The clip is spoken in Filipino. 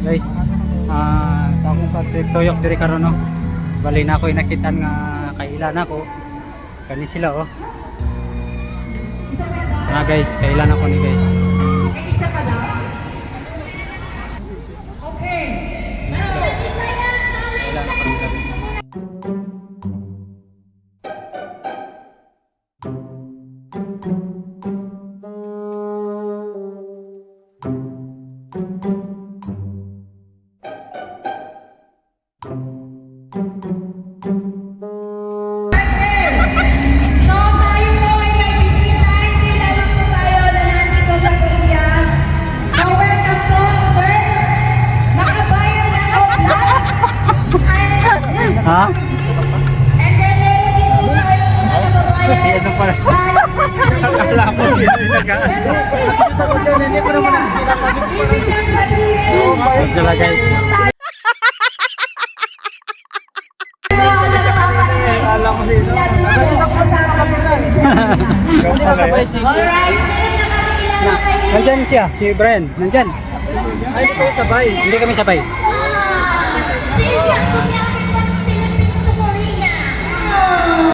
guys. Sa akong pagtuyok diri karon no. Bali na ako inakitan nga kailan ako. Kani sila oh. Guys, kailan ako ni guys. Isa ka daw? Okay. So, Kailan ako ni guys. Ha? and then meron din po tayo mga kababayan. Ano pala? Akala ko sinagaan. Ibig lang sabihin. Sila guys. Akala ko sino. Alright, sino nakakilala kayo? Nandyan siya, si Brian. Nandyan. Ay, hindi kayo sabay. Hindi kami sabay.